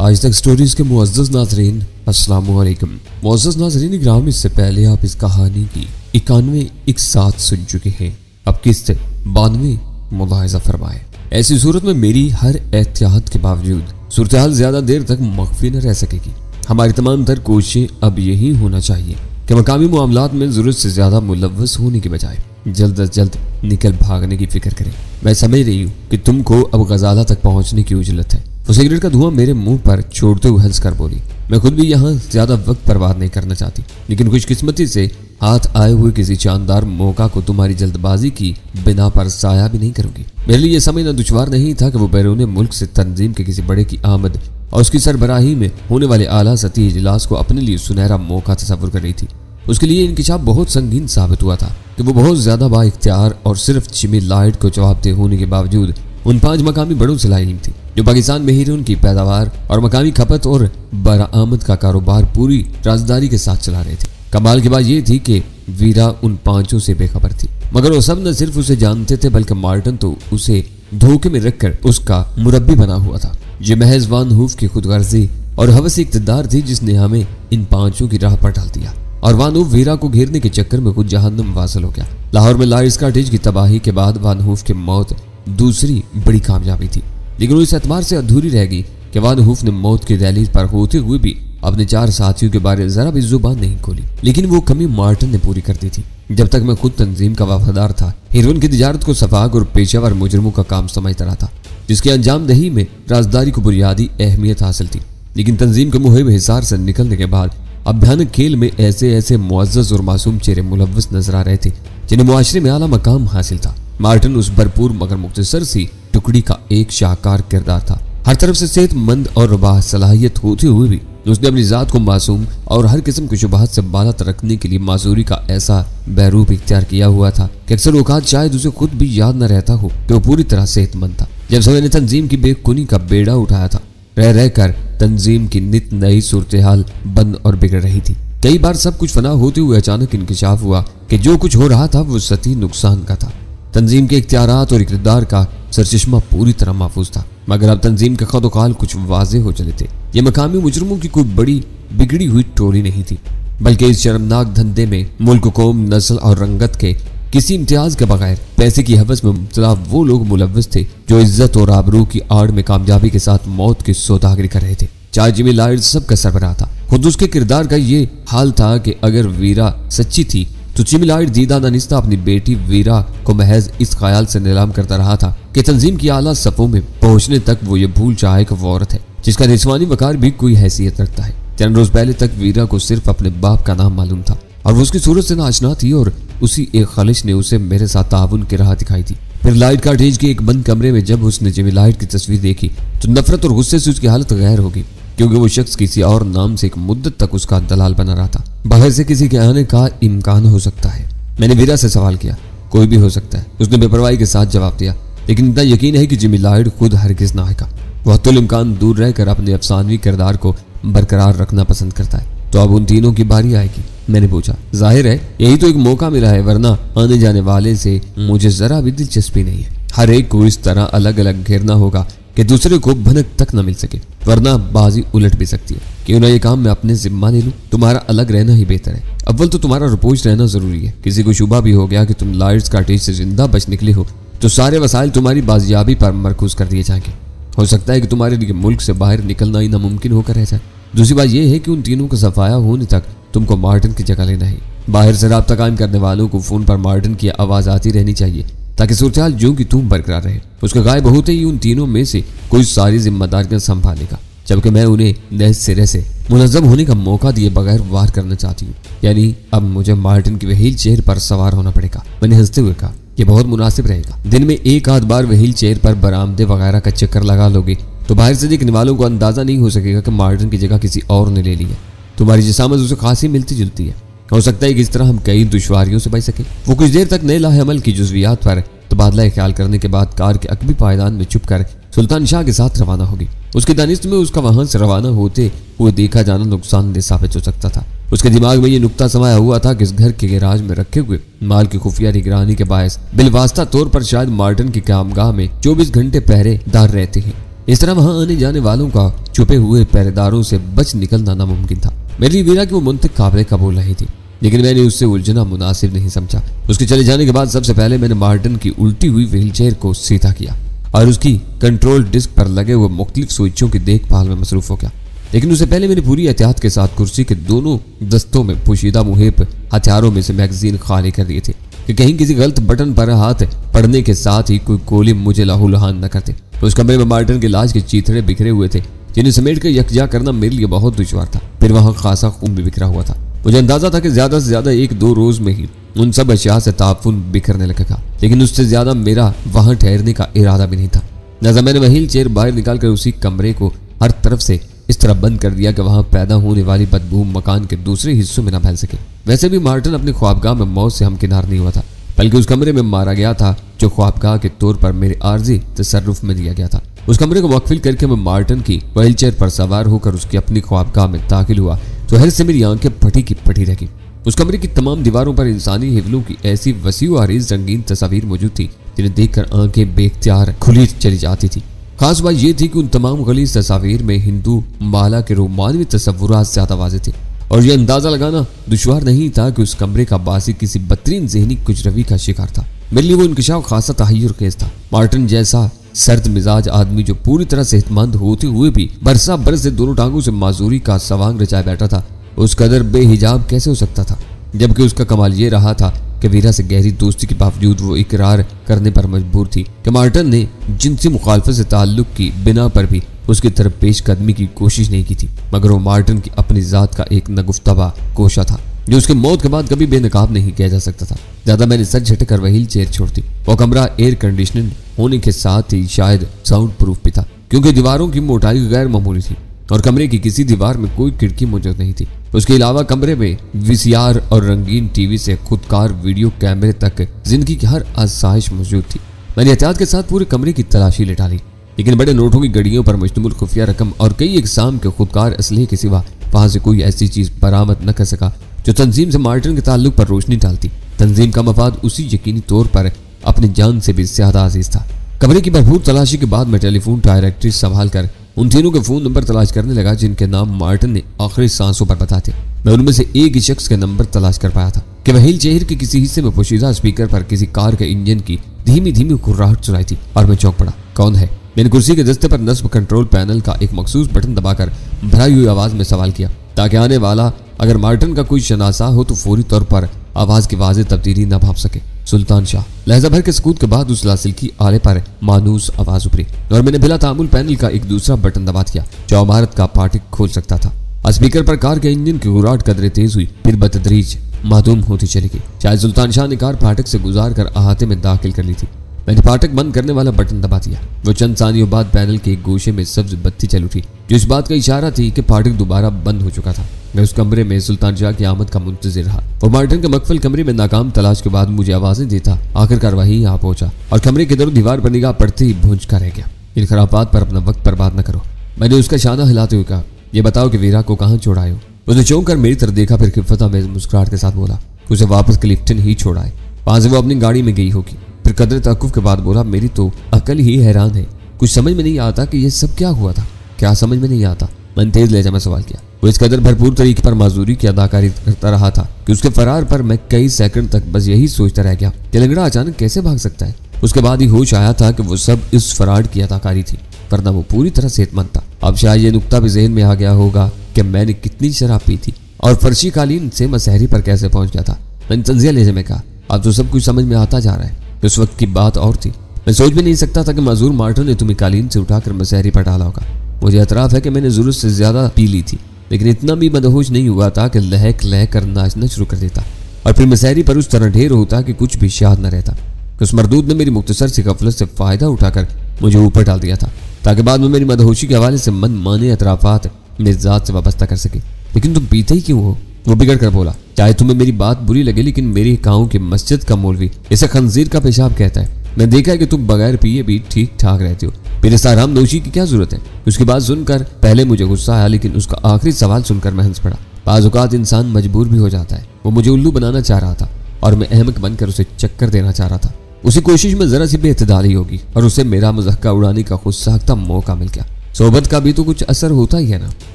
आज तक स्टोरीज के मुअज़्ज़ज़ नाज़रीन अस्सलाम वालेकुम। मुअज़्ज़ज़ नाज़रीन इकराम, इससे पहले आप इस कहानी की 91 एक साथ सुन चुके हैं। अब किस्त 92 मुलाहिज़ा फरमाए। ऐसी सूरत में मेरी हर एहतियात के बावजूद सूरत हाल ज्यादा देर तक मख्फी न रह सकेगी। हमारी तमाम तर कोशिशें अब यही होना चाहिए कि मकामी मामलात में जरूरत से ज्यादा मुलव्वस होने के बजाय जल्द अज जल्द निकल भागने की फिक्र करें। मैं समझ रही हूँ कि तुमको अब गजाला तक पहुंचने की उजलत है। वो सिगरेट का धुआं मेरे मुंह पर छोड़ते हुए हंस कर बोली। मैं खुद भी यहाँ ज्यादा वक्त बर्बाद नहीं करना चाहती, लेकिन खुशकिस्मती से हाथ आए हुए किसी शानदार मौका को तुम्हारी जल्दबाजी की बिना पर साया भी नहीं करूंगी। मेरे लिए यह समझना दुश्वार नहीं था कि वो बैरून मुल्क से तंजीम के किसी बड़े की आमद और उसकी सरबराही में होने वाले आला सतही इजलास को अपने लिए सुनहरा मौका तस्वुर कर रही थी। उसके लिए इंकिशाफ बहुत संगीन साबित हुआ था कि वो बहुत ज्यादा बाइख्तियार और सिर्फ जिमी लाइट को जवाबदेह होने के बावजूद उन 5 मकामी बड़ों से लाइम थी जो पाकिस्तान में ही उनकी पैदावार और मकामी खपत और बरामद का कारोबार पूरी राजदारी के साथ चला रहे थे। कमाल की बात यह थी कि वीरा उन 5 से बेखबर थी, मगर वो सब न सिर्फ उसे जानते थे बल्कि मार्टिन तो उसे धोखे में रखकर उसका मुरब्बी बना हुआ था। ये महज वान हूफ की खुदगर्जी और हवस इक़्तिदार थी जिसने हमें इन 5 की राह पर डाल दिया और वानूफ वीरा को घेरने के चक्कर में खुद जहन्नम वासिल हो गया। लाहौर में लाइट्स कॉटेज की तबाही के बाद वानहूफ की मौत दूसरी बड़ी कामयाबी थी, लेकिन वो इस एतबार से अधूरी रह गई कि वानहूफ ने मौत की दहलीज पर होते हुए भी अपने 4 साथियों के बारे में जरा भी जुबान नहीं खोली। लेकिन वो कमी मार्टिन ने पूरी कर दी थी। जब तक मैं खुद तंजीम का वफादार था, हेरोइन की तिजारत को सफाक और पेशेवर मुजरमों का काम समझता रहा था, जिसकी अंजाम दही में राजदारी को बुनियादी अहमियत हासिल थी। लेकिन तंजीम के मुहिम हिसार से निकलने के बाद अब भयानक खेल में ऐसे मुअज़्ज़ज़ और मासूम चेहरे मुलव्वस नजर आ रहे थे जिन्हें मुआशरे में आला मकाम हासिल था। मार्टिन उस भरपूर मगर मुख्तसर सी टुकड़ी का एक शाहकार किरदार था। हर तरफ से सेहतमंद और बाह सलाहियत होते हुए भी उसने अपनी जात को मासूम और हर किस्म की शुबहत से बाला रखने के लिए मासूरी का ऐसा बहरूप इख्तियार किया हुआ था कि अक्सर औकात शायद उसे खुद भी याद न रहता हो कि वो पूरी तरह सेहतमंद था। जब समय ने तंजीम की बेकुनी का बेड़ा उठाया था, रह रहकर तंजीम की नित नई सूरत हाल बंद और बिगड़ रही थी। कई बार सब कुछ फना होते हुए अचानक इंकिशाफ हुआ कि जो कुछ हो रहा था वो सती नुकसान का था। तंजीम के इख्तियारात और इक़्तिदार का सरचश्मा पूरी तरह महफूज था, मगर अब तंजीम के खदोकाल कुछ वाजे हो चले थे। ये मकामी मुजरमों की कोई बड़ी बिगड़ी हुई टोली नहीं थी, बल्कि इस शर्मनाक धंधे में मुल्क, कौम, नस्ल और रंगत के किसी इम्तियाज के बगैर पैसे की हवस में मुब्तला वो लोग मुलव्वस थे जो इज्जत और आबरू की आड़ में कामयाबी के साथ मौत की सौदागरी कर रहे थे। चाहे जिमी लाइट सबका सरबराह था, खुद उसके किरदार का ये हाल था कि अगर वीरा सच्ची थी तो जिमी लाइट दीदा दानिस्ता अपनी बेटी वीरा को महज इस ख्याल से नीलाम करता रहा था कि तंजीम की आला सफ़ों में पहुंचने तक वो ये भूल जाए कि वो औरत है जिसका निस्वानी वकार भी कोई हैसियत रखता है। चंद रोज पहले तक वीरा को सिर्फ अपने बाप का नाम मालूम था और वो उसकी सूरत से नाशना थी और उसी एक खलिश ने उसे मेरे साथ ताउन की राह दिखाई थी। फिर लाइट कॉटेज के एक बंद कमरे में जब उसने जिमी लाइट की तस्वीर देखी तो नफरत और गुस्से से उसकी हालत गैर हो गई, क्योंकि वो शख्स किसी और नाम से एक मुद्दत तक उसका दलाल बना रहा था। बाहर से किसी के आने का इम्कान हो सकता है। मैंने वीरा से सवाल किया। कोई भी हो सकता है, उसने बेपरवाही के साथ जवाब दिया, लेकिन इतना यकीन है कि जिमी लाइट खुद हरगिज ना आएगा। वह तुल इम्कान दूर रहकर अपने अफसानवी किरदार को बरकरार रखना पसंद करता है। तो अब उन तीनों की बारी आएगी। मैंने पूछा। जाहिर है यही तो एक मौका मिला है, वरना आने जाने वाले से मुझे जरा भी दिलचस्पी नहीं है। हर एक को इस तरह अलग अलग घेरना होगा कि दूसरे को भनक तक न मिल सके, वरना बाजी उलट भी सकती है। क्यों ना ये काम मैं अपने जिम्मा ले लूं? तुम्हारा अलग रहना ही बेहतर है। अव्वल तो तुम्हारा रुपोश रहना जरूरी है। किसी को शुबा भी हो गया कि तुम लाइट्स कॉटेज से जिंदा बच निकले हो तो सारे वसाइल तुम्हारी बाजियाबी पर मरकूज कर दिए जाएंगे। हो सकता है कि तुम्हारे लिए मुल्क से बाहर निकलना ही नामुमकिन होकर रह जाए। दूसरी बात यह है कि उन तीनों का सफाया होने तक तुमको मार्टिन की जगह लेना है। बाहर से राब्ता कायम करने वालों को फोन पर मार्टिन की आवाज आती रहनी चाहिए ताकि सूरत जो कि तुम बरकरार रहे। उसके गायब होते ही उन तीनों में से कोई सारी जिम्मेदारियां संभालेगा, जबकि मैं उन्हें नए सिरे से मुनज़्ज़म होने का मौका दिए बगैर वार करना चाहती हूँ। यानी अब मुझे मार्टिन की व्हील चेयर पर सवार होना पड़ेगा। मैंने हंसते हुए कहा, यह बहुत मुनासिब रहेगा। दिन में एक आध बार व्हील चेयर पर बरामदे वगैरह का चक्कर लगा लोगे तो बाहर से देखने वालों को अंदाजा नहीं हो सकेगा कि मार्टिन की जगह किसी और ने ले ली है। तुम्हारी जिसामत उसे खासी मिलती जुलती है। हो सकता है कि इस तरह हम कई दुश्वारियों से बच सके। वो कुछ देर तक नए लाहेअमल की जुज़वियात पर तबादला ख्याल करने के बाद कार के अकबी पायदान में चुप कर सुल्तान शाह के साथ रवाना होगी। उसकी दानिश में उसका वहां से रवाना होते हुए देखा जाना नुकसानदेह साबित हो सकता था। उसके दिमाग में ये नुक्ता समाया हुआ था कि इस घर के गैराज में रखे हुए माल की खुफिया निगरानी के बायस बिलवास्ता तौर पर शायद मार्टिन की कामगाह में 24 घंटे पहरेदार रहते हैं। इस तरह वहां आने जाने वालों का छुपे हुए पहरेदारों से बच निकलना नामुमकिन था। मेरे लिए वीरा की वो मुंतक काबिल कबूल नहीं थी, लेकिन मैंने उससे उलझना मुनासिब नहीं समझा। उसके चले जाने के बाद सबसे पहले मैंने मार्टिन की उल्टी हुई व्हीलचेयर को सीधा किया और उसकी कंट्रोल डिस्क पर लगे हुए मुख्तलिफ स्विचों की देखभाल में मसरूफ हो गया। लेकिन उससे पहले मैंने पूरी एहतियात के साथ कुर्सी के दोनों दस्तों में पोशीदा मुहिब हथियारों में से मैगजीन खाली कर दिए थे कि कहीं किसी गलत बटन पर हाथ पड़ने के साथ ही कोई गोली मुझे लहूलुहान न करते। उस कमरे में मार्टिन के लाश के चीथड़े बिखरे हुए थे, जिन्हें समेट कर यकजा करना मेरे लिए बहुत दुश्वार था। फिर वहां खासा खून भी बिखरा हुआ था। मुझे अंदाजा था कि ज्यादा से ज्यादा 1-2 रोज में ही उन सब अशिया से ताफुन बिखरने लगेगा, लेकिन उससे ज्यादा मेरा वहां ठहरने का इरादा भी नहीं था। लिहाजा मैंने व्हील चेयर बाहर निकालकर उसी कमरे को हर तरफ से इस तरह बंद कर दिया कि वहां पैदा होने वाली बदबू मकान के दूसरे हिस्सों में न फैल सके। वैसे भी मार्टिन अपने ख्वाबगाह में मौत से हमकिनार नहीं हुआ था, बल्कि उस कमरे में मारा गया था जो ख्वाबगाह के तौर पर मेरे आर्जी तसर्रुफ में दिया गया था। उस कमरे को मुकफिल करके मैं मार्टिन की व्हील चेयर पर सवार होकर उसकी अपनी ख्वाबगाह में दाखिल हुआ तो हर से मेरी आंखें फटी की फटी रही। उस कमरे की तमाम दीवारों पर इंसानी हिवलों की ऐसी वसी व अरीज रंगीन तस्वीर मौजूद थी जिन्हें देखकर आंखें बेख्तियार खुली चली जाती थी। खास बात यह थी कि उन तमाम गलीज तस्वीर में हिंदू माला के रोमानवी तस्वुरात ज्यादा वाज़ेह थे और यह अंदाजा लगाना दुश्वार नहीं था कि उस कमरे का बासी किसी बदतरीन ज़हनी कुजरवी का शिकार था। मेरे लिए वो इंकशाफ खासा तहय्युर खेज था। मार्टिन जैसा सर्द मिजाज आदमी जो पूरी तरह सेहतमंद होते हुए भी बरसा बरस से दोनों टांगों से माजूरी का सवांग रचाए बैठा था, उस कदर बेहिजाब कैसे हो सकता था? जबकि उसका कमाल ये रहा था कि वीरा से गहरी दोस्ती के बावजूद वो इकरार करने पर मजबूर थी कि मार्टिन ने जिनसी मुखालफत से ताल्लुक की बिना पर भी उसकी तरफ पेशकदमी की कोशिश नहीं की थी, मगर वो मार्टिन की अपनी जात का एक नगुफ्तबा कोशा था जो उसके मौत के बाद कभी बेनकाब नहीं किया जा सकता था। ज्यादा मैंने सच झटक कर व्हील चेयर छोड़ दी। वो कमरा एयर कंडीशनिंग होने के साथ ही शायद साउंड प्रूफ भी था, क्योंकि दीवारों की मोटाई गैर मामूली थी और कमरे की किसी दीवार में कोई खिड़की मौजूद नहीं थी। उसके अलावा कमरे में वीसीआर और रंगीन टीवी से खुदकार वीडियो कैमरे तक जिंदगी की हर आसाइश मौजूद थी। मैंने एहतियात के साथ पूरे कमरे की तलाशी ले डाली, लेकिन बड़े नोटों की गड़ियों पर मुश्तमिल खुफिया रकम और कई इकसाम के खुदकार असलहे के सिवा वहां से कोई ऐसी चीज बरामद न कर सका जो तंजीम से मार्टिन के ताल्लुक पर रोशनी डालती। तंजीम का मफाद उसी यकीनी तौर पर अपनी जान से भी ज्यादा अजीज था। कमरे की भरपूर तलाशी के बाद मैं टेलीफोन डायरेक्टरी संभाल कर उन तीनों के फोन नंबर तलाश करने लगा जिनके नाम मार्टिन ने आखिरी सांसों पर बताए थे। मैं उनमें से एक ही शख्स के नंबर तलाश कर पाया था कि व्हील चेयर के किसी हिस्से में पोशीदा स्पीकर पर किसी कार के इंजन की धीमी धीमी कुर्राहट सुनाई थी और मैं चौंक पड़ा। कौन है? मैंने कुर्सी के दस्ते पर नस्ब कंट्रोल पैनल का एक मखसूस बटन दबाकर भराई हुई आवाज में सवाल किया, ताकि आने वाला अगर मार्टिन का कोई शनासा हो तो फौरी तौर पर आवाज की वाज़ेह तब्दीली न भाप सके। सुल्तान शाह। लहजा भर के सकूत के बाद उस लासिल्की आले पर मानूस आवाज उभरी और मैंने बिला तामुल पैनल का एक दूसरा बटन दबा दिया जो इमारत का फाटक खोल सकता था। स्पीकर पर कार के इंजन की गुराहट कदरे तेज हुई, फिर बतदरीज मादूम होती चली गई। शायद सुल्तान शाह ने कार फाटक से गुजार कर अहाते में दाखिल कर ली थी। मैंने फाटक बंद करने वाला बटन दबा दिया। वो चंद सानियों बाद पैनल के एक गोशे में सब्ज बत्ती चल उठी जो इस बात का इशारा थी कि फाटक दोबारा बंद हो चुका था। मैं उस कमरे में सुल्तान शाह की आमद का मुंतजिर रहा। वो मार्टिन के मकफल कमरे में नाकाम तलाश के बाद मुझे आवाजें देता आखिरकार वही यहाँ पहुंचा और कमरे के दर दीवार पर निगाह पड़ते ही भूंज का रह गया। इन खराबात पर अपना वक्त बर्बाद न करो। मैंने उसका शाना हिलाते हुए कहा, ये बताओ कि वीरा को कहाँ छोड़ आए हो? उसने चौंक कर मेरी तरफ देखा, फिर खिफता में मुस्कुराहट के साथ बोला, उसे वापस क्लिफ्टन ही छोड़ आए। वहां से वो अपनी गाड़ी में गई होगी। फिर कदर तवक्कुफ के बाद बोला, मेरी तो अकल ही हैरान है। कुछ समझ में नहीं आता कि ये सब क्या हुआ था। क्या समझ में नहीं आता? मैंने तेज लहजा में सवाल किया। वो इस कदर भरपूर तरीके पर माजूरी की अदाकारी करता रहा था कि उसके फरार पर मैं कई सेकंड तक बस यही सोचता रह गया कि लंगड़ा अचानक कैसे भाग सकता है। उसके बाद ही होश आया था कि वो सब इस फरार की अदाकारी थी, वरना वो पूरी तरह सेहतमंद था। अब शायद ये नुक्ता भी जहन में आ गया होगा कि मैंने कितनी शराब पी थी और फर्शी कालीन से मसहरी पर कैसे पहुंच गया था। मैंने तंजिया लहजे में कहा, अब तो सब कुछ समझ में आता जा रहा है। उस वक्त की बात और थी। मैं सोच भी नहीं सकता था कि माजूर मार्टिन ने तुम्हें कालीन से उठाकर मसहरी पर डाला होगा। मुझे एतराफ है कि मैंने जरूरत से ज्यादा पी ली थी, लेकिन इतना भी मदहोश नहीं हुआ था कि लहक लह कर नाचना शुरू कर देता और फिर मसहरी पर उस तरह ढेर होता कि कुछ भी याद न रहता। उस मरदूद ने मेरी मुख्तसर सी गफलत से फायदा उठाकर मुझे ऊपर डाल दिया था ताकि बाद में मेरी मदहोशी के हवाले से मन माने एतराफात मेरी जात से वाबस्ता कर सके। लेकिन तुम पीते ही क्यों हो? वो बिगड़ कर बोला, चाहे तुम्हें मेरी बात बुरी लगे, लेकिन मेरे गांव के मस्जिद का मौलवी इसे खंजीर का पेशाब कहता है। मैं देखा है कि तुम बगैर पिए भी ठीक ठाक रहते हो। मेरे साथ हराम नोशी की क्या जरूरत है? उसकी बात सुनकर पहले मुझे गुस्सा आया, लेकिन उसका आखिरी सवाल सुनकर मैं हंस पड़ा। बाज़ औक़ात इंसान मजबूर भी हो जाता है। वो मुझे उल्लू बनाना चाह रहा था और मैं अहमक बनकर उसे चक्कर देना चाह रहा था। उसी कोशिश में जरा सी बेइत्तेदाली होगी और उसे मेरा मज़ाक उड़ाने का खुद साख्ता मौका मिल गया। सोबत का भी तो कुछ असर होता ही है ना।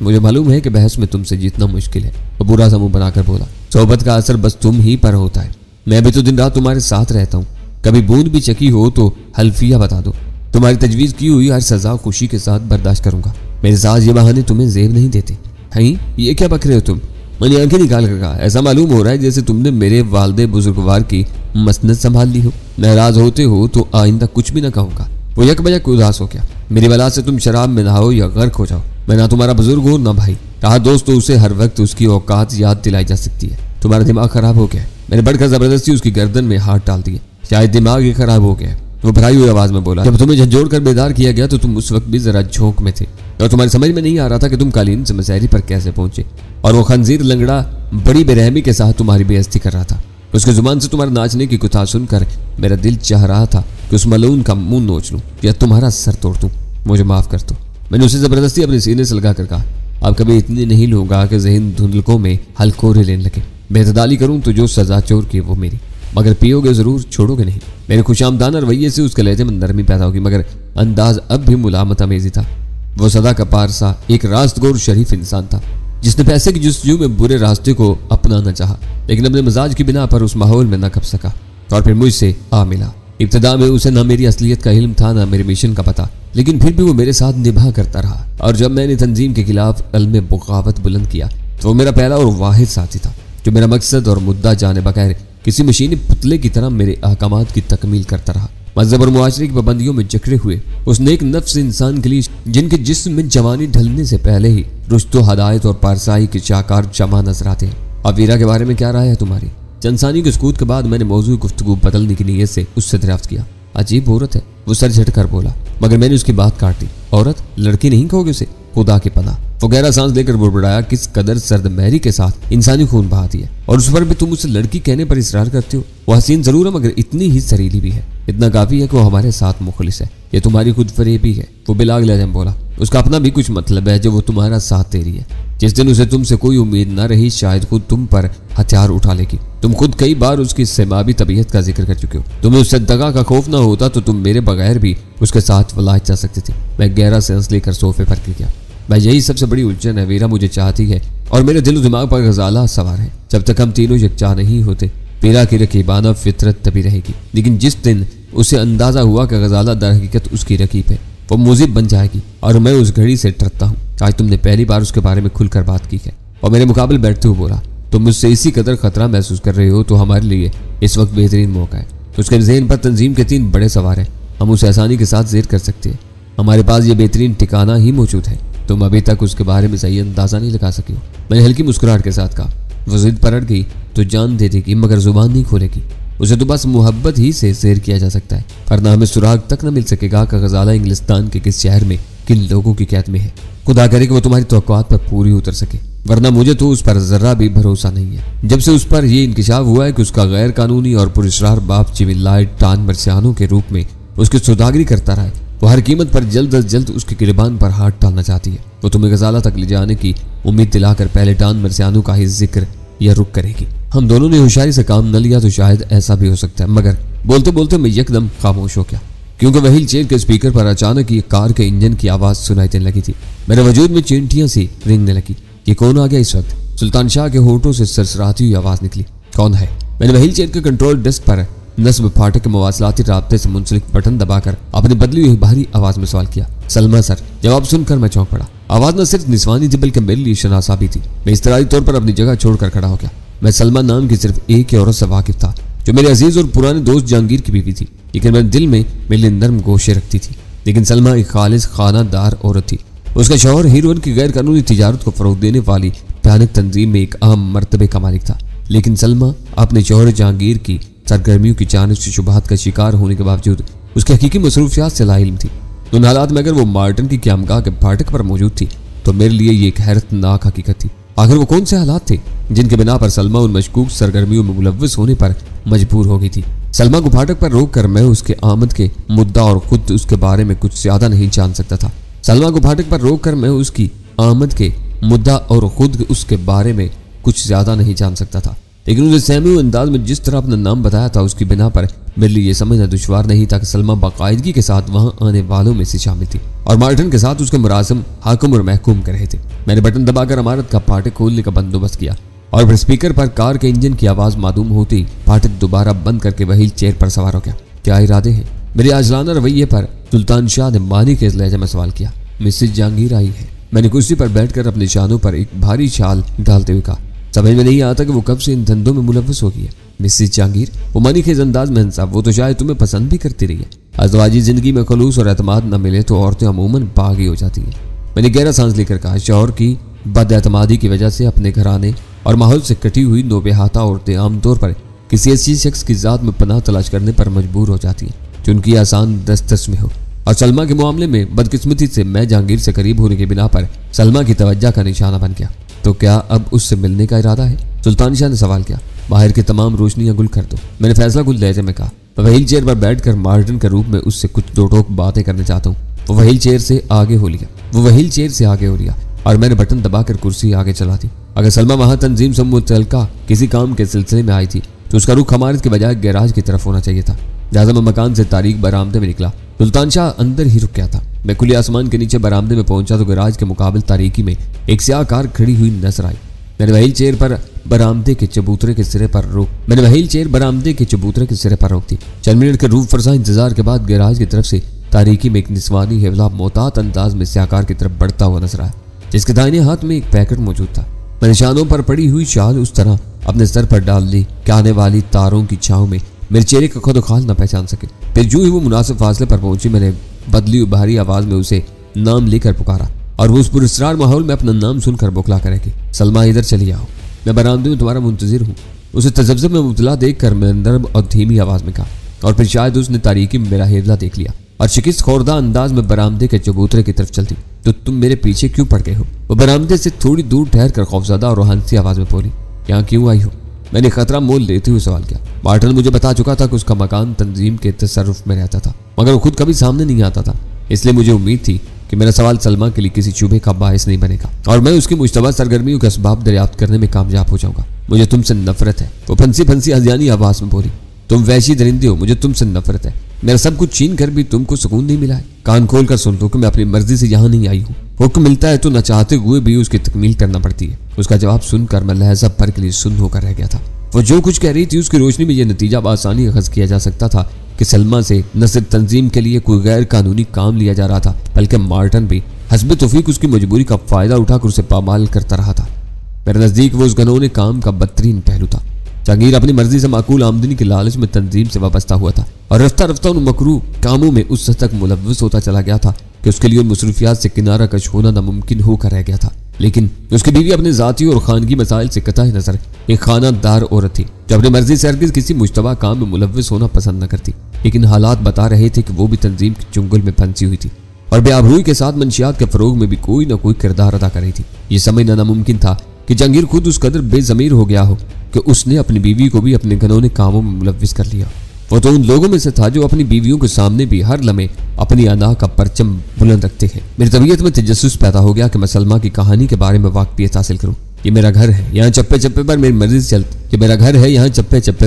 मुझे मालूम है कि बहस में तुमसे जीतना मुश्किल है। वो बुरा सा मुंह बनाकर बोला, सोबत का असर बस तुम ही पर होता है। मैं भी तो दिन रात तुम्हारे साथ रहता हूँ। कभी बूंद भी चकी हो तो हल्फिया बता दो। तुम्हारी तजवीज़ की हुई हर सजा खुशी के साथ बर्दाश्त करूंगा। मेरे साथ ये बहाने तुम्हें जेब नहीं देते। हैं, ये क्या बक रहे हो तुम? मैंने आंखें निकाल कर कहा, ऐसा मालूम हो रहा है जैसे तुमने मेरे वालदे बुजुर्गवार की मसनद संभाल ली हो। नाराज होते हो तो आइंदा कुछ भी ना कहूँगा। वो यकबयक उदास हो गया। मेरी वजह से तुम शराब में नहाओ या गर्क हो जाओ, मैं ना तुम्हारा बुजुर्ग हूँ ना भाई। रहा दोस्त तो उसे हर वक्त उसकी औकात याद दिलाई जा सकती है। तुम्हारा दिमाग खराब हो गया। मैंने बढ़कर जबरदस्ती उसकी गर्दन में हाथ डाल दिए। शायद दिमाग ही खराब हो गया। वो भराई हुई आवाज में बोला, जब तुम्हें झंझोड़ कर बेदार किया गया तो तुम उस वक्त भी जरा झोंक में थे और तुम्हारी समझ में नहीं आ रहा था कि तुम कालीन से मसहरी पर कैसे पहुंचे। और वो खंजीर लंगड़ा बड़ी बेरहमी के साथ तुम्हारी बेइज्जती कर रहा था। उसके जुबान से तुम्हारे नाचने की कुथा सुनकर मेरा दिल चाह रहा था कि उस मलून का मुंह नोच लूं या तुम्हारा सर तोड़ दूं। मुझे माफ कर दो। मैंने उसे जबरदस्ती अपने सीने से लगा कर कहा, अब कभी इतनी नहीं लूंगा कि जहन धुंधलकों में हलकोरे लेने लगे। बेतदाली करूं तो जो सजा चोर की वो मेरी, मगर पियोगे जरूर, छोड़ोगे नहीं। मेरे खुशामदाना रवैये से उसके लहजे में नरमी पैदा होगी, मगर अंदाज अब भी मुलामत अमेजी था। वो सदा का पारसा एक रास्तगोर शरीफ इंसान था जिसने पैसे की जुस्तजू में बुरे रास्ते को अपनाना चाहा, लेकिन अपने मिजाज की बिना पर उस माहौल में न खप सका और फिर मुझसे आ मिला। इब्तदा में उसे न मेरी असलियत का इल्म था न मेरे मिशन का पता, लेकिन फिर भी वो मेरे साथ निभा करता रहा। और जब मैंने तंजीम के खिलाफ अलम बगावत बुलंद किया तो वो मेरा पहला और वाहिद साथी था जो मेरा मकसद और मुद्दा जाने बगैर किसी मशीनी पुतले की तरह मेरे अहकामात की तकमील करता रहा। मजहब और मुआशरे की पाबंदियों में जकड़े हुए उस नेक नफ्स इंसान के लिए जिनके जिस्म में जवानी ढलने से पहले ही रुश्तो हदायत और पारसाई के चाकार जमा नजर आते हैं। अब वीरा के बारे में क्या राय है तुम्हारी? चंद के सकूत के बाद मैंने मौजू गुफ्तगू बदलने की नीयत से उससे दरियाफ्त किया। अजीब औरत है, वो सर झटकर बोला, मगर मैंने उसकी बात काट दी। औरत? लड़की नहीं कहोगे उसे? खुदा की पनाह। वो गहरा सांस लेकर बुड़बुड़ाया, किस कदर सर्द महरी के साथ इंसानी खून बहाती है और उस पर भी तुम उसे लड़की कहने पर इसरार करते हो। वो हसीन जरूर है मगर इतनी ही सरीली भी है। इतना काफी है कि वो हमारे साथ मुखलिस है। ये तुम्हारी खुद फरेबी है। वो बिलाग लहज़े बोला, उसका अपना भी कुछ मतलब है जो वो तुम्हारा साथ दे रही है। जिस दिन उसे तुमसे कोई उम्मीद न रही शायद खुद तुम पर हथियार उठा लेगी। तुम खुद कई बार उसकी सेमाबी तबीयत का जिक्र कर चुके हो। तुम्हें उससे दगा का खौफ ना होता तो तुम मेरे बगैर भी उसके साथ वलायत जा सकती थी। मैं गहरा सांस लेकर सोफे पर गिर गया। मैं यही सबसे बड़ी उलझन है। वीरा मुझे चाहती है और मेरे दिल दिमाग पर गजाला सवार है। जब तक हम तीनों यकजा नहीं होते वीरा की रकीबाना फितरत तभी रहेगी, लेकिन जिस दिन उसे अंदाजा हुआ कि गजाला दर हकीकत उसकी रकीब है वो मुजीब बन जाएगी और मैं उस घड़ी से डरता हूँ। आज तुमने पहली बार उसके बारे में खुलकर बात की है और मेरे मुकाबले बैठते हुए बोला, तुम मुझसे इसी कदर खतरा महसूस कर रहे हो तो हमारे लिए इस वक्त बेहतरीन मौका है। तो उसके ज़हन पर तंजीम के 3 बड़े सवार हैं। हम उसे आसानी के साथ ज़ेर कर सकते हैं। हमारे पास ये बेहतरीन ठिकाना ही मौजूद है। तुम अभी तक उसके बारे में सही अंदाजा नहीं लगा सके हो। मैंने हल्की मुस्कुराहट के साथ कहा। वो जिद पर अड़ गई तो जान दे देगी मगर जुबान नहीं खोलेगी। उसे तो बस मोहब्बत ही से शेर किया जा सकता है, वरना हमें सुराग तक न मिल सकेगा कि गजाला इंग्लिस्तान के किस शहर में किन लोगों की कैद में है। खुदा करे कि वो तुम्हारी तवक्कुआत पर पूरी उतर सके, वरना मुझे तो उस पर जर्रा भी भरोसा नहीं है। जब से उस पर यह इंकिशाफ हुआ है कि उसका गैर कानूनी और पुरस्कार बाप चिविल्लाए टान मरसियानों के रूप में उसकी सौदागरी करता रहा है, वो हर कीमत पर जल्द अज जल्द उसके गिरबान पर हाथ डालना चाहती है। वो तुम्हें गजाला तक ले जाने की उम्मीद दिलाकर पहले टान मरसियानों का ही जिक्र या रुख करेगी। हम दोनों ने होशियारी से काम न लिया तो शायद ऐसा भी हो सकता है, मगर बोलते बोलते मैं यकदम खामोश हो गया क्योंकि व्हील चेयर के स्पीकर पर अचानक ये कार के इंजन की आवाज सुनाई देने लगी थी। मेरे वजूद में चींटियां सी रेंगने लगी। ये कौन आ गया इस वक्त? सुल्तान शाह के होठों से सरसराती हुई आवाज निकली, कौन है? मैंने व्हील चेयर के कंट्रोल डेस्क पर नस्ब फाटक के मवासलाती राब्ते से मुंसलिक बटन दबाकर अपनी बदली हुई भारी आवाज में सवाल किया। सलमा सर। जवाब सुनकर मैं चौंक पड़ा। आवाज न सिर्फ निस्वानी थी बल्कि मेरे लिए शनासा भी थी। मैं इस्तरारी तौर पर अपनी जगह छोड़कर खड़ा हो गया। मैं सलमा नाम की सिर्फ एक ही औरत से वाकिफ था जो मेरे अजीज और पुराने दोस्त जहांगीर की बीवी थी, लेकिन मेरे दिल में मेरे लिए नर्म गोशे रखती थी। लेकिन सलमा एक खालिस खानादार औरत थी। उसका शौहर हीरोइन की गैर कानूनी तिजारत को फरोग देने वाली भयानक तंजीम में एक अहम मर्तबे का मालिक था। लेकिन सलमा अपने शौहर जहांगीर की सरगर्मियों की जानिब से शुबहात का शिकार होने के बावजूद उसकी हकीकी मसरूफियात से लाइल्म थी। उन हालात में अगर वो मार्टन की क़यामगाह के फाटक पर मौजूद थी तो मेरे लिए ये एक हैरतनाक हकीकत थी। आखिर वो कौन से हालात थे जिनके बिना पर सलमा उन मशकूक सरगर्मियों में मुलव्वस होने पर मजबूर हो गई थी? सलमा को फाटक पर रोक कर मैं उसके आमद के मुद्दा और खुद उसके बारे में कुछ ज्यादा नहीं जान सकता था। सलमा को फाटक पर रोक कर मैं उसकी आमद के मुद्दा और खुद उसके बारे में कुछ ज्यादा नहीं जान सकता था। लेकिन उसे सहमे हुए अंदाज में जिस तरह अपना नाम बताया था उसकी बिना पर मेरे लिए ये समझना दुश्वार नहीं था कि सलमा बाकायदगी के साथ वहां आने वालों में से शामिल थी और मार्टिन के साथ उसके मुरासिम हाकिम और महकूम कर रहे थे। मैंने बटन दबाकर इमारत का फाटक खोलने का बंदोबस्त किया और फिर स्पीकर पर कार के इंजन की आवाज मालूम होती फाटक दोबारा बंद करके व्हील चेयर पर सवार हो गया। क्या इरादे हैं? मेरे आजलाना रवैये पर सुल्तान शाह ने मानी के लहजे में सवाल किया। मिसेज जहांगीर आई है। मैंने कुर्सी पर बैठकर अपने शानों पर एक भारी शाल डालते हुए कहा। समझ में नहीं आता कि वो कब से इन धंधों में मुलव्वस हो गई है। मिसेज जहांगीर, वो मानी खेज अंदाज में हंसा। वो तो शायद तुम्हें पसंद भी करती रही है। अज़वाजी जिंदगी में खलूस और एतमाद न मिले तो औरतें अमूमन बागी हो जाती है। मैंने गहरा सांस लेकर कहा। शौहर की बदएतमादी की वजह से अपने घराने और माहौल से कटी हुई नोबेहाता औरतें आमतौर पर किसी ऐसी शख्स की जात में पनाह तलाश करने पर मजबूर हो जाती हैं जो उनकी आसान दस्तरस में हो। और सलमा के मामले में बदकिस्मती से मैं जहांगीर से करीब होने की बिना पर सलमा की तवज्जो का निशाना बन गया। तो क्या अब उससे मिलने का इरादा है? सुल्तान शाह ने सवाल किया। बाहर की तमाम रोशनियां गुल कर दो। मैंने फैसला गुल लहजे में कहा। मैं व्हील चेयर पर बैठकर मार्टिन के रूप में उससे कुछ दो टोक बातें करने चाहता हूँ। वो व्हील चेयर से आगे हो लिया और मैंने बटन दबाकर कुर्सी आगे चला दी। अगर सलमा वहां तंजीम से मुतल्लिका किसी काम के सिलसिले में आई थी तो उसका रुख हमारे के बजाय गैराज की तरफ होना चाहिए था। लिहाजा मैं मकान से तारीक बरामदे में निकला। सुल्तान शाह अंदर ही रुक गया था। मैं खुले आसमान के नीचे बरामदे में पहुंचा तो गैराज के मुकाबले तारीकी में एक स्याह कार खड़ी हुई नजर आई। मैंने व्हील चेयर बरामदे के चबूतरे के सिरे पर रोक दी। चंद मिनट के रूह फरसा इंतजार के बाद गैराज की तरफ से तारीकी में एक निस्वानी हेवला मोहतात अंदाज में स्याह कार की तरफ बढ़ता हुआ नजर आया, जिसके दाहिने हाथ में एक पैकेट मौजूद था। मैंने शानों पर पड़ी हुई शाल उस तरह अपने सर पर डाल ली कि आने वाली तारों की छांव में मेरे चेहरे का खुद न पहचान सके। फिर जो ही वो मुनासिब फासले पर पहुंची मैंने बदली भारी आवाज में उसे नाम लेकर पुकारा और वो उस पुरस्कार माहौल में अपना नाम सुनकर बौखला करेगी। सलमा, इधर चली आओ, मैं बरामदे में तुम्हारा मुंतजिर हूँ। उसे तजब्ज़ुब में मुब्तला देखकर मैं नरम और धीमी आवाज में कहा और फिर शायद उसने तारीकी में मेरा हेवला देख लिया और शिकस्त खोरदा अंदाज में बरामदे के चबूतरे की तरफ चलती। तो तुम मेरे पीछे क्यों पड़ गए हो? वो बरामदे से थोड़ी दूर ठहर कर खौफजदा और हंसी आवाज में बोली। यहाँ क्यों आई हो? मैंने खतरा मोल लेते हुए सवाल किया। मार्टिन मुझे बता चुका था कि उसका मकान तंजीम के तसर्रुफ में रहता था, मगर वो खुद कभी सामने नहीं आता था। इसलिए मुझे उम्मीद थी कि मेरा सवाल सलमा के लिए किसी शुबे का बायस नहीं बनेगा और मैं उसकी मुश्तबा सरगर्मियों के असबाब दरियाफ्त करने में कामयाब हो जाऊंगा। मुझे तुमसे नफरत है। वो फंसी हज़ियानी आवाज में बोली। तुम वैसी दरिंदे हो, मुझे तुमसे नफरत है। मेरा सब कुछ छीन कर भी तुमको सुकून नहीं मिला है। कान खोल कर सुन लो कि मैं अपनी मर्जी से यहाँ नहीं आई हूँ। हुक्म मिलता है तो न चाहते हुए भी उसकी तकमील करना पड़ती है। उसका जवाब सुनकर मैं लहजा भर के लिए सुन्न होकर रह गया था। वो जो कुछ कह रही थी उसकी रोशनी में यह नतीजा आसानी अखज़ किया जा सकता था कि सलमा से न सिर्फ तंजीम के लिए कोई गैर कानूनी काम लिया जा रहा था, बल्कि मार्टिन भी हस्ब तौफीक उसकी मजबूरी का फायदा उठाकर उसे पामाल करता रहा था। मेरे नज़दीक वो उस घनौने काम का बदतरीन पहलू था। जहांगीर अपनी मर्जी से माकूल आमदनी के लालच में तंजीम से वाबस्ता हुआ था और रफ्ता रफ्ता उन मकरू कामों में उस हद तक मुलव्वस होता चला गया था कि उसके लिए उन मसरूफियात से किनारा कश होना नामुमकिन होकर रह गया था। लेकिन उसकी बीवी अपने ज़ाती और खानगी मसाइल से कतई नजर एक खानादार औरत थी जो अपनी मर्जी से हरगिज़ किसी मुश्तबा काम में मुलव्वस होना पसंद न करती। लेकिन हालात बता रहे थे कि वो भी तंजीम के चुंगल में फंसी हुई थी और बेआबरूई के साथ मंशियात के फरोग में भी कोई न कोई किरदार अदा कर रही थी। ये समझना नामुमकिन था कि जहांगीर खुद उस कदर बेज़मीर हो गया हो कि उसने अपनी बीवी को भी अपने घनौने कामों में मुलव्विस कर लिया। वो तो उन लोगों में से था जो अपनी बीवियों के सामने भी हर लम्हे अपनी अना का परचम बुलंद रखते हैं। मेरी तबीयत में तजस्सुस पैदा हो गया कि मैं सलमा की कहानी के बारे में वाक़फियत हासिल करूं। ये मेरा घर है, यहाँ चप्पे चप्पे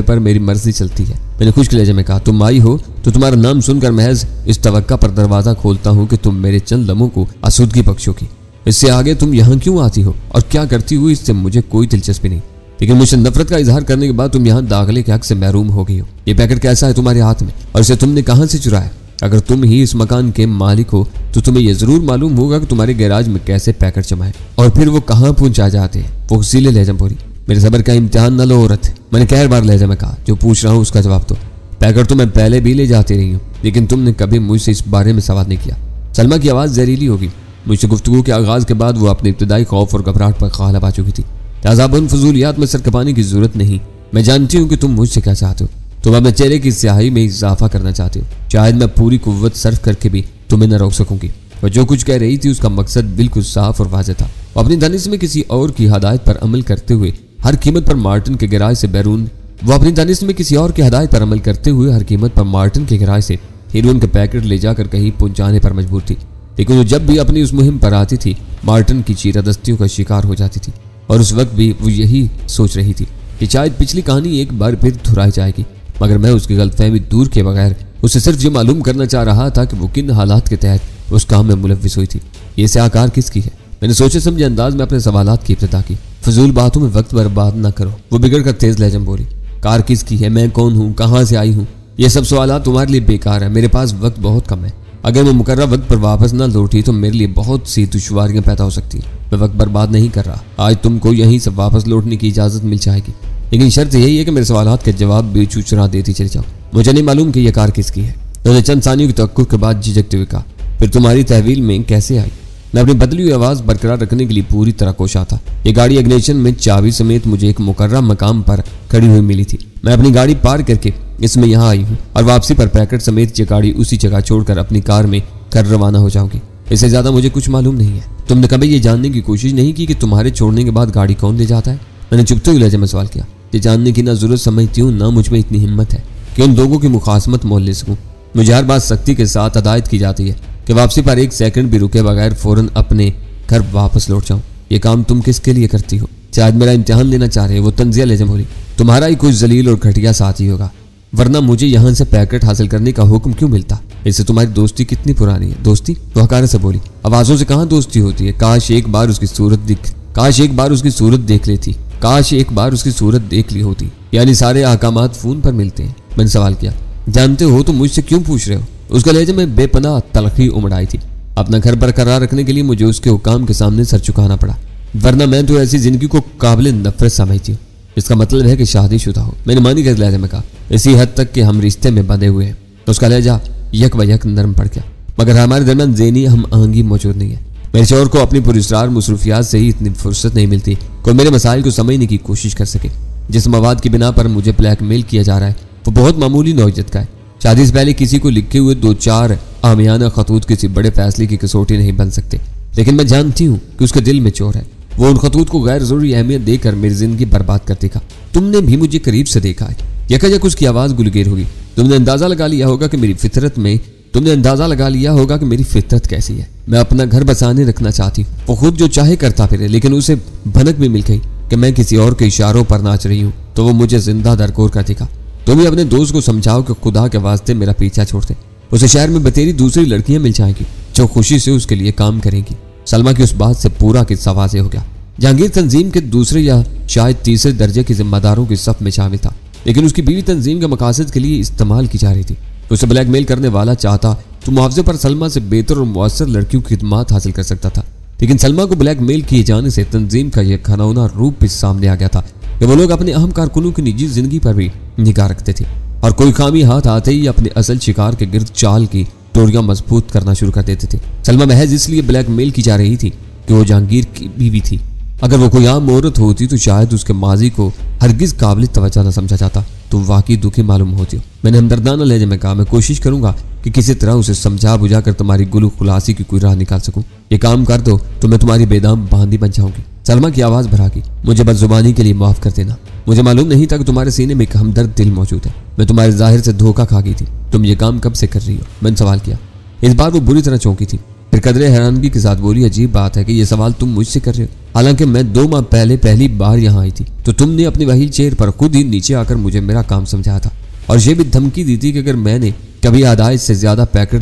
पर मेरी मर्जी चलती है। मैंने खुश्क लहजे में कहा। तुम आई हो तो तुम्हारा नाम सुनकर महज इस तवक्का पर दरवाजा खोलता हूँ कि तुम मेरे चंद लम्हों को आसूदगी बख्शोगी। इससे आगे तुम यहाँ क्यों आती हो और क्या करती हो इससे मुझे कोई दिलचस्पी नहीं, लेकिन मुझसे नफरत का इजहार करने के बाद तुम यहाँ दाखिले के हक से महरूम हो गई हो। ये पैकेट कैसा है तुम्हारे हाथ में और इसे तुमने कहाँ से चुराया? अगर तुम ही इस मकान के मालिक हो तो तुम्हें यह जरूर मालूम होगा कि तुम्हारे गैराज में कैसे पैकेट जमाए और फिर वो कहाँ पहुंचा जाते हैं। वो उसीले लहजा बोली। मेरे सब्र का इम्तिहान न लो औरत। मैंने कहर बार लहजा में कहा। जो पूछ रहा हूँ उसका जवाब दो। पैकेट तो मैं पहले भी ले जाती रही हूँ, लेकिन तुमने कभी मुझसे इस बारे में सवाल नहीं किया। सलमा की आवाज़ जहरीली होगी। मुझसे गुफ्तगू के आगाज के बाद वो अपने इब्तदाई खौफ और घबराहट पर गालिब आ चुकी थी। लिहाजा उन फजूलियात में सर कपाने की जरूरत नहीं। मैं जानती हूँ कि तुम मुझसे क्या चाहते हो। तुम अपने चेहरे की स्याही में इजाफा करना चाहते हो। शायद मैं पूरी कुव्वत सर्फ करके भी तुम्हें न रोक सकूंगी। और जो कुछ कह रही थी उसका मकसद बिल्कुल साफ और वाज़ेह था। अपनी दानिश में किसी और की हदायत पर अमल करते हुए हर कीमत पर मार्टिन के गैराज से बैरून हीरोइन के पैकेट ले जाकर कहीं पहुंचाने पर मजबूर थी। लेकिन वो जब भी अपनी उस मुहिम पर आती थी मार्टिन की चीरादस्तियों का शिकार हो जाती थी और उस वक्त भी वो यही सोच रही थी कि शायद पिछली कहानी एक बार फिर दोहराई जाएगी, मगर मैं उसकी गलतफहमी दूर के बगैर उसे सिर्फ ये मालूम करना चाह रहा था कि वो किन हालात के तहत उस काम में मुलव्विस हुई थी। ये शाहकार किसकी है? मैंने सोचे समझे अंदाज में अपने सवालात की इब्तिदा की। फजूल बातों में वक्त बर्बाद न करो, वो बिगड़ कर तेज लहजे में बोली। कार किसकी है? मैं कौन हूँ? कहाँ से आई हूँ? ये सब सवालात तुम्हारे लिए बेकार है। मेरे पास वक्त बहुत कम है। अगर मैं मुकर्रर वक्त पर वापस न लौटी तो मेरे लिए बहुत सी दुश्वारियां पैदा हो सकती हैं। मैं वक्त बर्बाद नहीं कर रहा। आज तुमको यहीं से वापस लौटने की इजाजत मिल जाएगी, लेकिन शर्त यही है कि मेरे सवालात के जवाब बेचूचरा देती चली जाओ। मुझे नहीं मालूम कि यह कार किसकी है। उन्होंने चंद सानियों की तवक्कुर के बाद झिझकते हुए कहा, फिर तुम्हारी तहवील में कैसे आई? मैं अपनी बदली हुई आवाज बरकरार रखने के लिए पूरी तरह कोशा था। ये गाड़ी इग्निशन में चाबी समेत मुझे एक मुकर्रर मकाम पर खड़ी हुई मिली थी। मैं अपनी गाड़ी पार करके इसमें यहाँ आई हूँ और वापसी पर पैकेट समेत ये गाड़ी उसी जगह छोड़कर अपनी कार में कर रवाना हो जाऊंगी। इससे ज्यादा मुझे कुछ मालूम नहीं है। तुमने कभी ये जानने की कोशिश नहीं की कि तुम्हारे छोड़ने के बाद गाड़ी कौन ले जाता है? मैंने चुपते हुए लहजे में सवाल किया। ये जानने की ना जरूरत समझती हूँ, ना मुझ में इतनी हिम्मत है कि उन लोगों की मुखासमत मोल ले सकूं। मुझे हर बात सख्ती के साथ हदायत की जाती है कि वापसी पर एक सेकंड भी रुके बगैर फौरन अपने घर वापस लौट जाऊं। ये काम तुम किसके लिए करती हो? शायद मेरा इम्तिहान लेना चाह रहे हो? वो तंजिया लहजे में बोली। तुम्हारा ही कुछ जलील और घटिया साथी होगा, वरना मुझे यहाँ से पैकेट हासिल करने का हुक्म क्यों मिलता? इससे तुम्हारी दोस्ती कितनी पुरानी है? दोस्ती? तो हकारे से बोली। आवाजों से कहाँ दोस्ती होती है? काश एक बार उसकी सूरत देख लेती। काश एक बार उसकी सूरत देख ली होती। यानी सारे अहकामात फोन पर मिलते हैं? मैंने सवाल किया। जानते हो तो मुझसे क्यों पूछ रहे हो? उसका लहजे में बेपनाह तलखी उमड़ आई थी। अपना घर बरकरार रखने के लिए मुझे उसके हुकाम के सामने सर झुकाना पड़ा, वरना मैं तो ऐसी जिंदगी को काबिल नफरत समझती हूँ। इसका मतलब है कि शादीशुदा हो? मैंने मानी कर लहजे में कहा। इसी हद तक कि हम रिश्ते में बंधे हुए हैं। तो उसका लहजा यक ब यक नरम पड़ गया, मगर हमारे दरमियान ज़हनी हम आहंगी मौजूद नहीं है। मेरे शौहर को अपनी पुरस्कार मसरूफियात से ही इतनी फुर्सत नहीं मिलती कोई मेरे मसाइल को समझने की कोशिश कर सके। जिस मवाद की बिना पर मुझे ब्लैकमेल किया जा रहा है वो बहुत मामूली नौइयत का है। शादी से पहले किसी को लिखे हुए 2-4 आमियाना खतूत किसी बड़े फैसले की कसौटी नहीं बन सकते, लेकिन मैं जानती हूँ कि उसके दिल में चोर है। वो उन खतूत को गैर जरूरी अहमियत देकर मेरी जिंदगी बर्बाद कर देगा। तुमने भी मुझे करीब से देखा है। यकायक उसकी आवाज गुलगेर होगी। तुमने अंदाजा लगा लिया होगा कि मेरी फितरत कैसी है। मैं अपना घर बसाने रखना चाहती हूँ। वो खुद जो चाहे करता फिरे, लेकिन उसे भनक भी मिल गई कि मैं किसी और के इशारों पर नाच रही हूँ तो वो मुझे जिंदा दरकोर कर देगा। तुम भी अपने दोस्त को समझाओ कि खुदा के वास्ते मेरा पीछा छोड़ दे। उसे शहर में बतेरी दूसरी लड़कियां मिल जाएंगी जो खुशी से उसके लिए काम करेंगी। सलमा की उस बात से पूरा किस्सा वाज़ेह हो गया। जहांगीर तंजीम के दूसरे या शायद तीसरे दर्जे के जिम्मेदारों की सफ में शामिल था, लेकिन उसकी बीवी तंजीम के मकासद के लिए इस्तेमाल की जा रही थी। उसे ब्लैकमेल करने वाला चाहता तो मुआवजे पर सलमा से बेहतर और मुअस्सर लड़कियों की खिदमात हासिल कर सकता था, लेकिन सलमा को ब्लैकमेल किए जाने से तंजीम का यह घनौना रूप भी सामने आ गया था कि वो लोग अपने अहम कारकुनों की निजी जिंदगी पर भी निगाह रखते थे और कोई खामी हाथ आते ही अपने असल शिकार के गिर्द चाल की डोरियां मजबूत करना शुरू कर देते थे। सलमा महज इसलिए ब्लैकमेल की जा रही थी कि वो जहांगीर की बीवी थी। अगर वो कोई आम औरत होती तो शायद उसके माजी को हरगिज काबिल तवज्जो न समझा जाता। तुम वाकई दुखी मालूम होती हो। मैंने हमदर्दाना लहजे में कहा। मैं कोशिश करूंगा कि किसी तरह उसे समझा बुझा कर तुम्हारी गुलू खुलासी की कोई राह निकाल सकूं। ये काम कर दो तो मैं तुम्हारी बेदाम बांदी बन जाऊंगी। सलमा की आवाज भरागी। मुझे बदजुबानी के लिए माफ कर देना। मुझे मालूम नहीं था कि तुम्हारे सीने में एक हमदर्द दिल मौजूद है। मैं तुम्हारे जाहिर से धोखा खा गई थी। तुम ये काम कब से कर रही हो? मैंने सवाल किया। इस बार वो बुरी तरह चौंकी थी, फिर कदरे हैरानगी के साथ बोली, अजीब बात है कि ये सवाल तुम मुझसे कर रहे हो, हालांकि मैं 2 माह पहले पहली बार यहाँ आई थी तो तुमने अपनी व्हील चेयर पर खुद ही नीचे आकर मुझे मेरा काम समझाया था और ये भी धमकी दी थी कि अगर मैंने कभी हदायत से ज्यादा पैकेट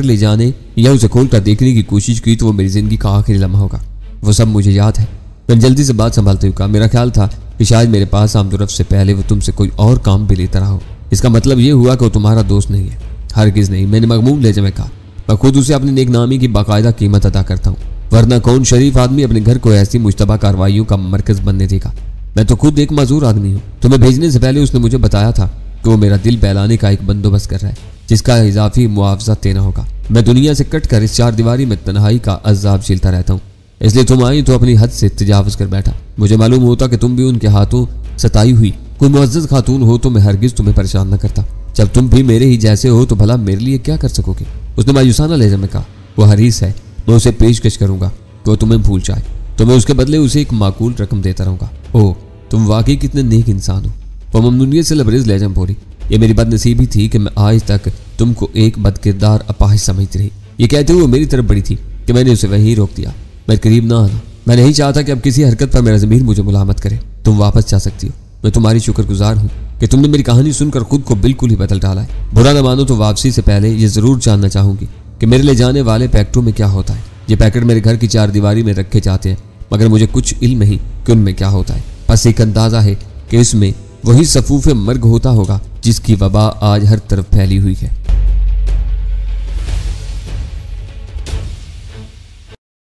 ले जाने या उसे खोल कर देखने की कोशिश की तो वो मेरी जिंदगी का आखिरी लम्हा होगा। वो सब मुझे याद है। मैंने जल्दी से बात संभालते हुए कहा, मेरा ख्याल था कि शायद मेरे पास आमदरफ से पहले वो तुमसे कोई और काम भी लेता रहा हो। इसका मतलब ये हुआ कि वो तुम्हारा दोस्त नहीं है? हरगिज नहीं। मैंने मगमूम लहजे में कहा। मैं खुद उसे अपनी नेकनामी की बाकायदा कीमत अदा करता हूँ, वरना कौन शरीफ आदमी अपने घर को ऐसी मुश्तबा कार्रवाइयों का मरकज बनने देगा। मैं तो खुद एक माजूर आदमी हूँ। तुम्हें भेजने से पहले उसने मुझे बताया था कि वो मेरा दिल बहलाने का एक बंदोबस्त कर रहा है जिसका इजाफी मुआवजा देना होगा। मैं दुनिया से कट कर इस 4 दीवारी में तन्हाई का अजाब झेलता रहता हूँ, इसलिए तुम आई तो अपनी हद से तजावुज कर बैठा। मुझे मालूम होता कि तुम भी उनके हाथों सताई हुई कोई मुअज्जज खातून हो तो मैं हरगिज तुम्हें परेशान न करता। जब तुम भी मेरे ही जैसे हो तो भला मेरे लिए क्या कर सकोगे? उसने मायूसाना लहजे में कहा। वो हरीस है, मैं उसे पेशकश करूंगा कि वो तुम्हें भूल जाए तो मैं उसके बदले उसे एक माकूल रकम देता रहूंगा। ओह, तुम वाकई कितने नेक इंसान हो। वो ममनूनियत से लबरेज लहजे में बोली। ये मेरी बदनसीबी थी कि मैं आज तक तुमको एक बदकिरदार अपाहिज समझती रही। ये कहते हुए मेरी तरफ बढ़ी थी कि मैंने उसे वहीं रोक दिया। मैं करीब ना आना। मैं नहीं चाहता कि अब किसी हरकत पर मेरा ज़मीर मुझे मुलामत करे। तुम वापस जा सकती हो। मैं तुम्हारी शुक्रगुजार हूँ कि तुमने मेरी कहानी सुनकर खुद को बिल्कुल ही बदल डाला है। बुरा न मानो तो वापसी से पहले ये जरूर जानना चाहूंगी कि मेरे ले जाने वाले पैकेटों में क्या होता है। ये पैकेट मेरे घर की चार दीवारी में रखे जाते हैं, मगर मुझे कुछ इल्म नहीं कि उनमें क्या होता है। बस एक अंदाजा है कि इसमें वही सफूफे मर्ग होता होगा जिसकी वबा आज हर तरफ फैली हुई है।